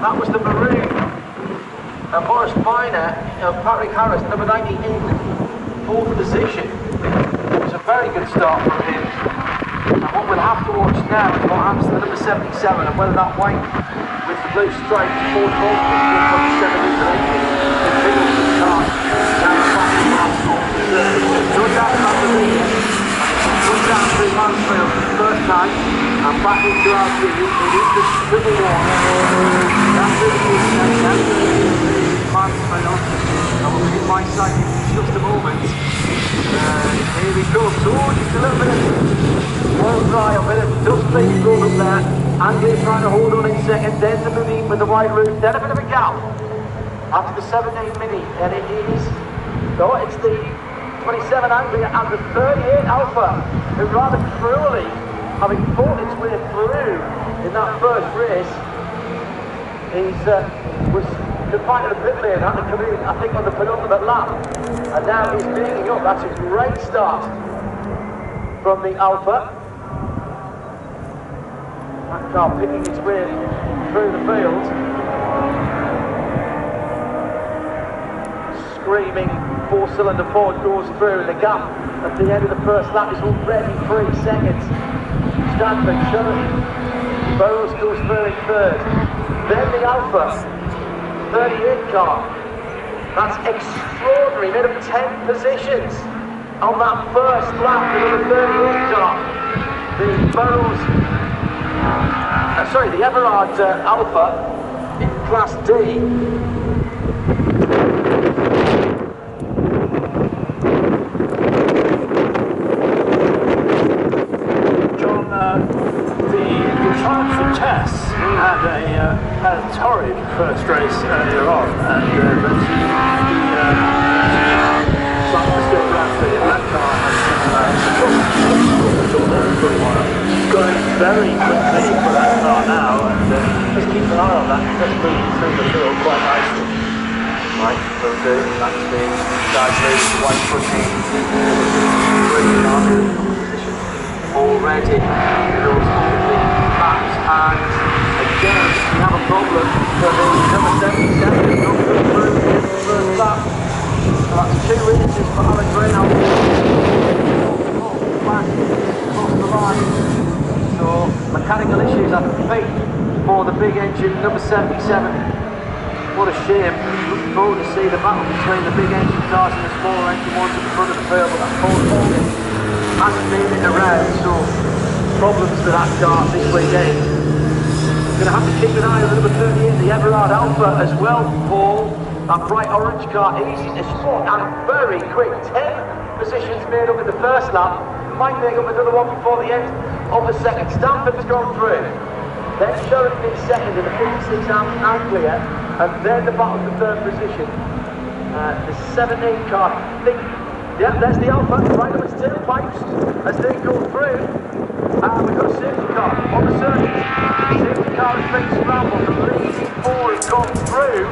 That was the maroon. And Forrest Minor, Patrick Harris, number 90 in fourth position. It was a very good start from him. And what we'll have to watch now is what happens to the number 77 and whether that white with the blue stripes, Ford Volkswagen, from 7 to 80, continues to start down the back of the last Good down the lead. Good down through Mansfield for the first time. And back into our view. It is the triple one. That's it. Mansfield. And we'll be in my side in just a moment. Here we go. So just a little bit of well dry, a bit of dust being thrown up there. Anglia trying to hold on in second, then the Mini with the white roof, then a bit of a gap after the 17 Mini, and it is, so it's the 27 Anglia and the 38 Alpha, who rather cruelly, having fought its way through in that first race, was confined to the pit lane, had to come in, I think, on the penultimate lap, and now he's making up. That's a great start from the Alpha. That car picking its way through the field. Screaming four-cylinder Ford goes through. The gap at the end of the first lap is already 3 seconds. Stanford, Shirley, Burrows goes through in third. Then the Alpha 38 car. That's extraordinary. Made up 10 positions on that first lap with the 38 car. The Burrows. The Everard Alpha in Class D. John, the triumphant Tess had a torrid first race earlier on, and but the still around the that car going very quickly for that car now, and just keep an eye on that, just moving through the field quite nicely. Right, will do. That's the guys moving white footing. Brilliant on in position already. Those laps, and again we have a problem for the number 77 not going through in the first lap. So that's 2 inches for Alan Greenhouse. Back across the line. So mechanical issues I think for the big engine number 77. What a shame. Looking forward to see the battle between the big engine cars and the smaller engine ones at the front of the field, but that Ford Volkswagen hasn't made it around, so problems to that car this weekend. Going to have to keep an eye on the number 38, the Everard Alpha as well, Paul. That bright orange car, easy to spot and very quick. 10 positions made up in the first lap. Might make up another one before the end of the second. Stanford's gone through. Then Sheridan in second in the 56 Anglia, and then the battle for third position. The 17 car. Yeah, there's the Alpha right on its tailpipes as they go through. And we've got a safety car on the circuit. The safety car has been scrambled. The leading 4 has gone through.